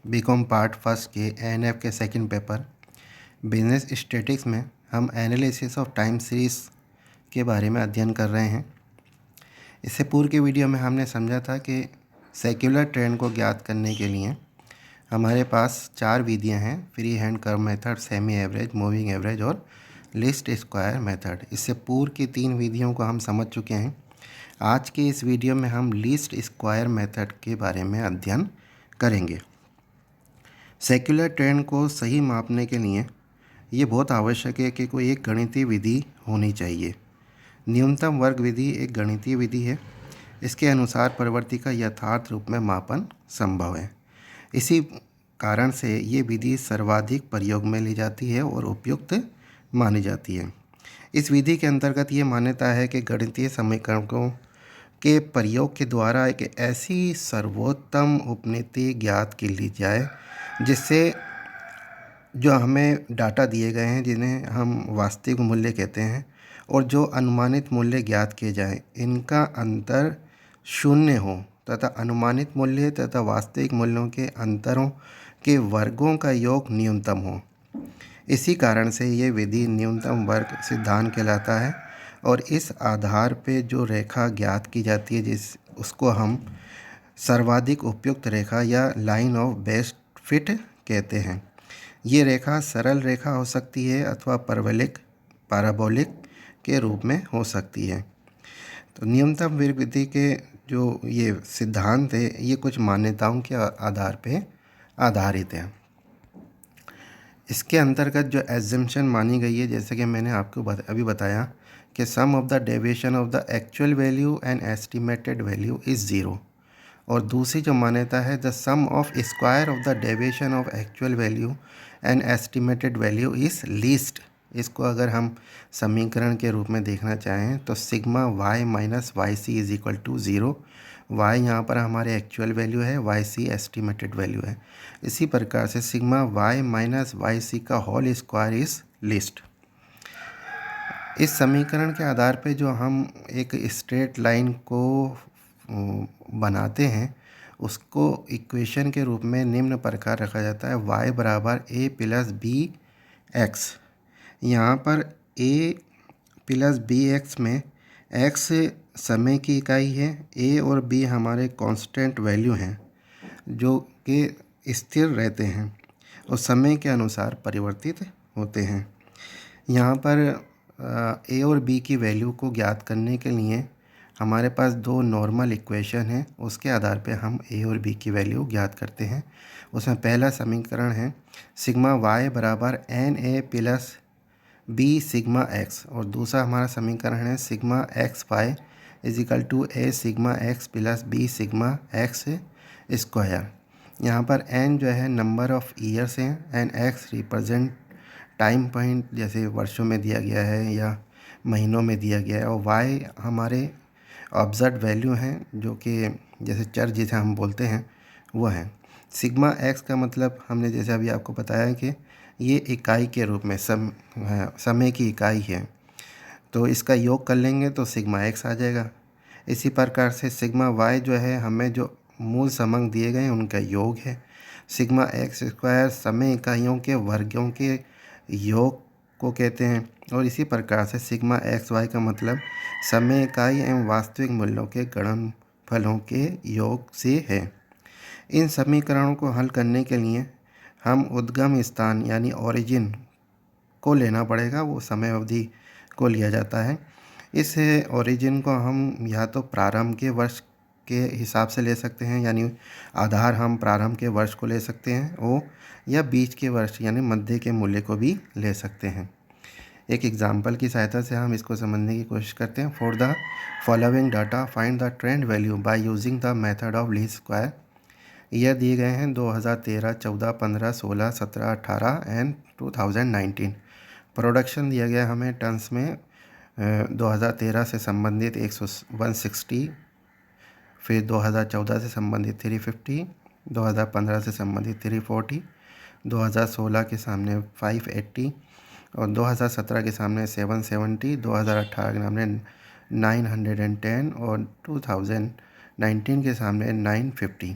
BCom part first के ANF के second paper business statistics में हम एनालिसिस ऑफ टाइम सीरीज़ के बारे में अध्ययन कर रहे हैं। इससे पूर्व के वीडियो में हमने समझा था कि सेक्युलर ट्रेंड को ज्ञात करने के लिए हमारे पास 4 विधियां हैं: free hand curve method, semi average, moving average और लीस्ट स्क्वायर मेथड। इससे पूर्व की 3 विधियों को हम समझ चुके हैं। आज के इस वीडियो में हम लीस्ट स्क्वायर मेथड के बारे में अध्ययन करेंगे। सेक्युलर ट्रेंड को सही मापने के लिए ये बहुत आवश्यक है कि कोई एक गणितीय विधि होनी चाहिए। न्यूनतम वर्ग विधि एक गणितीय विधि है। इसके अनुसार प्रवृत्ति का यथार्थ रूप में मापन संभव है। इसी कारण से ये विधि सर्वाधिक प्रयोग में ली जाती है और उपयुक्त मानी जाती है। इस विधि के अंतर्गत ये मान्यता है कि गणितीय समीकरणों के प्रयोग के द्वारा एक ऐसी सर्वोत्तम उपनीति ज्ञात की ली जाए जिससे जो हमें डाटा दिए गए हैं, जिन्हें हम वास्तविक मूल्य कहते हैं, और जो अनुमानित मूल्य ज्ञात किए जाएं, इनका अंतर शून्य हो तथा अनुमानित मूल्य तथा वास्तविक मूल्यों के अंतरों के वर्गों का योग न्यूनतम हो। इसी कारण से ये विधि न्यूनतम वर्ग सिद्धांत कहलाता है और इस आधार पे जो रेखा ज्ञात की जाती है उसको हम सर्वाधिक उपयुक्त रेखा या लाइन ऑफ बेस्ट फिट कहते हैं। ये रेखा सरल रेखा हो सकती है अथवा पैराबोलिक के रूप में हो सकती है। तो न्यूनतम वर्ग विधि के जो ये सिद्धांत है, ये कुछ मान्यताओं के आधार पे आधारित है। इसके अंतर्गत जो एजम्पशन मानी गई है, जैसे कि मैंने आपको अभी बताया कि sum of the deviation of the actual value and estimated value is zero. और दूसरी जो मान्यता है, the sum of square of the deviation of actual value and estimated value is least. इसको अगर हम समीकरण के रूप में देखना चाहें तो sigma y minus y c is equal to zero. Y यहाँ पर हमारे एक्चुअल वैल्यू है, वाई सी एस्टिमेटेड वैल्यू है। इसी प्रकार से sigma y minus y c का होल स्क्वायर इज़ लीस्ट। इस समीकरण के आधार पे जो हम एक स्ट्रेट लाइन को बनाते हैं, उसको इक्वेशन के रूप में निम्न प्रकार रखा जाता है: y बराबर a प्लस बी एक्स। यहाँ पर a प्लस बी एक्स में x समय की इकाई है, a और b हमारे कांस्टेंट वैल्यू हैं जो कि स्थिर रहते हैं और समय के अनुसार परिवर्तित होते हैं। यहाँ पर a और b की वैल्यू को ज्ञात करने के लिए हमारे पास 2 नॉर्मल इक्वेशन हैं। उसके आधार पे हम a और b की वैल्यू ज्ञात करते हैं। उसमें पहला समीकरण है सिग्मा y बराबर एन ए प्लस बी सिग्मा x, और दूसरा हमारा समीकरण है sigma x Y is equal to A sigma x plus B sigma x square. यहाँ पर n जो है नंबर ऑफ़ ईयर्स हैं and x represent time point, जैसे वर्षों में दिया गया है या महीनों में दिया गया है, और y हमारे ऑब्जर्व वैल्यू हैं जो कि जैसे चर जिसे हम बोलते हैं वो हैं। सिग्मा एक्स का मतलब हमने जैसे अभी आपको बताया है कि ये इकाई के रूप में समय की इकाई है, तो इसका योग कर लेंगे तो सिग्मा एक्स आ जाएगा। इसी प्रकार से सिग्मा वाई जो है हमें जो मूल समांक दिए गए हैं उनका योग है। सिग्मा एक्स स्क्वायर समय इकाइयों के वर्गों के योग को कहते हैं, और इसी प्रकार से सिग्मा एक्स वाई का मतलब समय इकाई एवं वास्तविक मूल्यों के गणनफलों के योग से है। इन समीकरणों को हल करने के लिए हम उद्गम स्थान यानी ओरिजिन को लेना पड़ेगा, वो समय अवधि को लिया जाता है। इस ओरिजिन को हम या तो प्रारंभ के वर्ष के हिसाब से ले सकते हैं, यानी आधार हम प्रारंभ के वर्ष को ले सकते हैं, ओ या बीच के वर्ष यानी मध्य के मूल्य को भी ले सकते हैं। एक एग्जाम्पल की सहायता से हम इसको समझने की कोशिश करते हैं। For the following data find the trend value by using the method of least square. यह दिए गए हैं 2013, 14, 15, 16, 17, 18 एंड 2019। प्रोडक्शन दिया गया हमें टन्स में। 2013 से संबंधित 160, फिर 2014 से संबंधित 350, 2015 से संबंधित 340, 2016 के सामने 580 और 2017 के सामने 770, 2018 के सामने 910 और 2019 के सामने 950।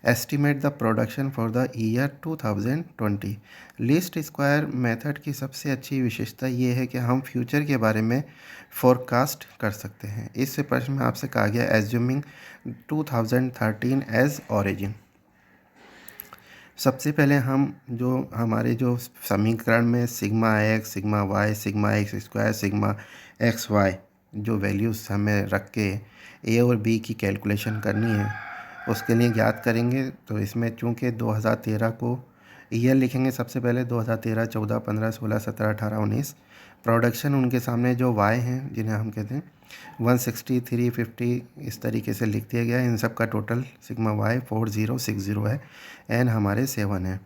Estimate the production for the year 2020। Least square method की सबसे अच्छी विशेषता ये है कि हम फ्यूचर के बारे में फोरकास्ट कर सकते हैं। इस प्रश्न में आपसे कहा गया एज्यूमिंग 2013 एज ओरिजिन। सबसे पहले हम हमारे जो समीकरण में sigma x, sigma y, sigma x square, sigma x y जो वैल्यूज़ हमें रख के ए और बी की कैलकुलेशन करनी है उसके लिए ज्ञात करेंगे। तो इसमें चूँकि 2013 को ईयर लिखेंगे सबसे पहले 2013, 14, 15, 16, 17, 18, 19। प्रोडक्शन उनके सामने जो वाई हैं जिन्हें हम कहते हैं 160, 350 इस तरीके से लिख दिया गया है। इन सब का टोटल सिग्मा वाई 4060 है। एन हमारे 7 है।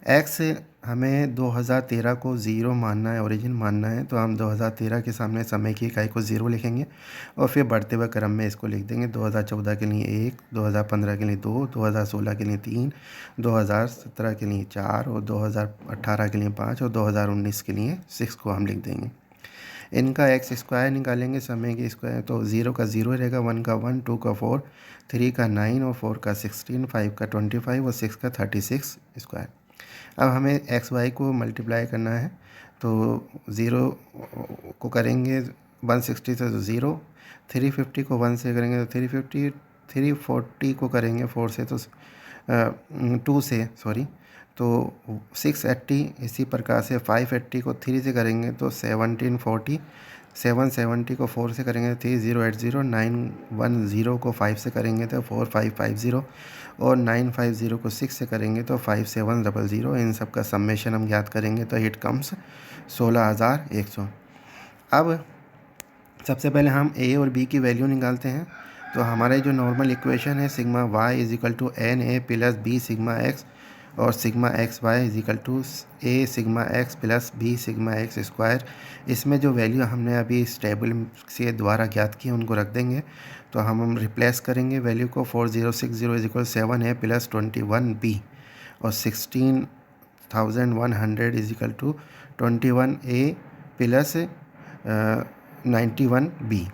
एक्स हमें 2013 को ज़ीरो मानना है, ओरिजिन मानना है, तो हम 2013 के सामने समय की इकाई को ज़ीरो लिखेंगे और फिर बढ़ते हुए क्रम में इसको लिख देंगे। 2014 के लिए 1, 2015 के लिए 2, 2016 के लिए 3, 2017 के लिए 4 और 2018 के लिए 5 और 2019 के लिए 6 को हम लिख देंगे। इनका एक्स स्क्वायर निकालेंगे समय के स्क्वायर, तो 0 का 0 रहेगा, 1 का 1, 2 का 4, 3 का 9 और 4 का 16, 5 का 25 और 6 का 36 स्क्वायर। अब हमें एक्स वाई को मल्टीप्लाई करना है, तो 0 को करेंगे 160 से तो 0, 350 को 1 से करेंगे तो 350, 340 को करेंगे 4 से तो 2 से सॉरी तो 680। इसी प्रकार से 580 को 3 से करेंगे तो 1740, 770 को 4 से करेंगे तो 3080, 910 को 5 से करेंगे तो 4550 और 950 को 6 से करेंगे तो 5700। इन सब का सम्मेशन हम याद करेंगे तो इट कम्स 16100। अब सबसे पहले हम ए और बी की वैल्यू निकालते हैं। तो हमारे जो नॉर्मल इक्वेशन है sigma Y is equal to N A plus B sigma X और sigma x Y is equal to A sigma X plus B sigma x square. इसमें जो वैल्यू हमने अभी इस टेबल से द्वारा ज्ञात की उनको रख देंगे। तो हम रिप्लेस करेंगे वैल्यू को 4060 is equal 7 a plus 21 b और 16100 is equal to 21 a plus 91 b.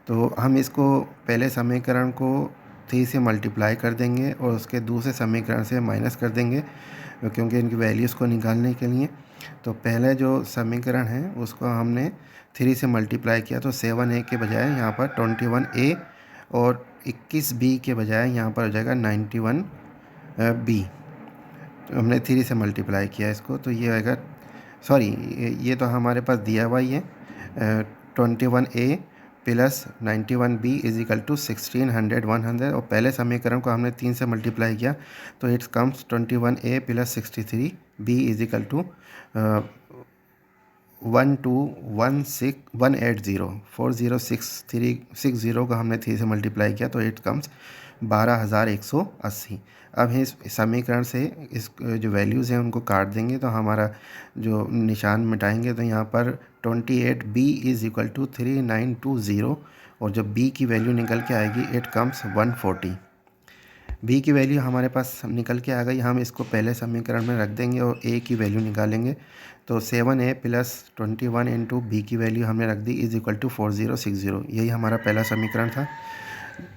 तो हम इसको पहले समीकरण को 3 से मल्टीप्लाई कर देंगे और उसके दूसरे समीकरण से माइनस कर देंगे क्योंकि इनकी वैल्यूज़ को निकालने के लिए। तो पहले जो समीकरण है उसको हमने 3 से मल्टीप्लाई किया तो 7a के बजाय यहाँ पर 21a और 21b के बजाय यहाँ पर हो जाएगा 91b। तो हमने 3 से मल्टीप्लाई किया इसको, तो ये आएगा, सॉरी ये तो हमारे पास दिया हुआ ही है 21a plus 91b is equal to 1600 100 और पहले समीकरण को हमने 3 से मल्टीप्लाई किया तो it's comes 21a plus 63b is equal to 12180 को हमने 3 से मल्टीप्लाई किया तो इट कम्स 12180। अब इस समीकरण से इस जो वैल्यूज़ हैं उनको काट देंगे तो हमारा जो निशान मिटाएंगे तो यहाँ पर 28b इज़ इक्वल टू 3920 और जब b की वैल्यू निकल के आएगी इट कम्स 140। b की वैल्यू हमारे पास निकल के आ गई, हम इसको पहले समीकरण में रख देंगे और a की वैल्यू निकालेंगे। तो 7a प्लस 21 इंटू बी की वैल्यू हमने रख दी इज इक्वल टू 4060। यही हमारा पहला समीकरण था।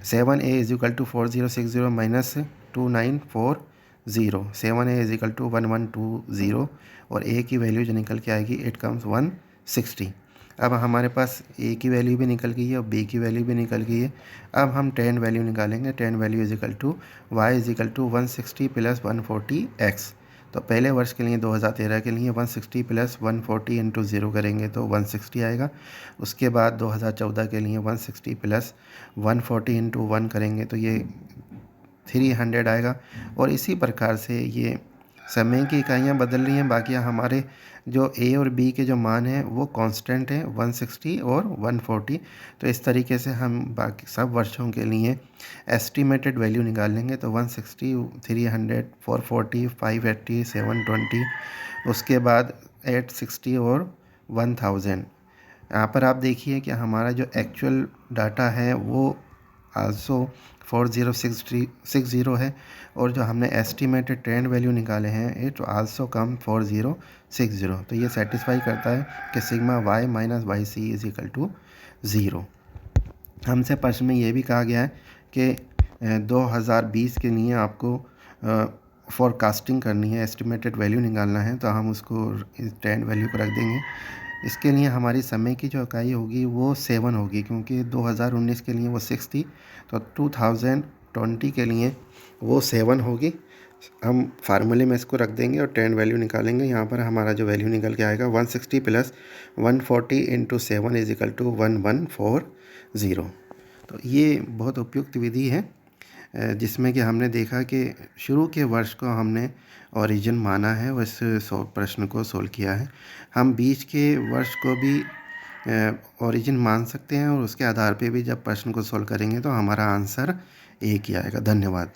7a is equal to 4060 minus 2940, 7a is equal to 1120 और a की वैल्यू जो निकल के आएगी इट कम्स 160। अब हमारे पास a की वैल्यू भी निकल गई है और b की वैल्यू भी निकल गई है। अब हम tan वैल्यू निकालेंगे। tan value is equal to y is equal to 160 plus 140x। तो पहले वर्ष के लिए 2013 के लिए 160 प्लस 140 इंटू 0 करेंगे तो 160 आएगा। उसके बाद 2014 के लिए 160 प्लस 140 इंटू 1 करेंगे तो ये 300 आएगा। और इसी प्रकार से ये समय की इकाइयाँ बदल रही हैं, बाकी हमारे जो a और b के जो मान हैं वो कांस्टेंट हैं 160 और 140। तो इस तरीके से हम बाकी सब वर्षों के लिए एस्टिमेटेड वैल्यू निकाल लेंगे। तो 160, 300, 440, 580, 720, उसके बाद 860 और 1000। यहाँ पर आप देखिए कि हमारा जो एक्चुअल डाटा है वो आल्सो 4060 है और जो हमने एस्टिमेटेड ट्रेंड वैल्यू निकाले हैं इट आल्सो कम 4060। तो ये सेटिस्फाई करता है कि sigma y minus y c is equal to 0। हमसे प्रश्न में ये भी कहा गया है कि 2020 के लिए आपको फोरकास्टिंग करनी है, एस्टिमेटेड वैल्यू निकालना है, तो हम उसको टेन वैल्यू को रख देंगे। इसके लिए हमारी समय की जो इकाई होगी वो 7 होगी, क्योंकि 2019 के लिए वो 6 थी, तो 2020 के लिए वो 7 होगी। हम फार्मूले में इसको रख देंगे और 10 वैल्यू निकालेंगे। यहाँ पर हमारा जो वैल्यू निकल के आएगा 160 + 140 × 7 = 1140। तो ये बहुत उपयुक्त विधि है, जिसमें कि हमने देखा कि शुरू के वर्ष को हमने ओरिजिन माना है और इस प्रश्न को सोल्व किया है। हम बीच के वर्ष को भी ओरिजिन मान सकते हैं और उसके आधार पे भी जब प्रश्न को सोल्व करेंगे तो हमारा आंसर एक ही आएगा। धन्यवाद।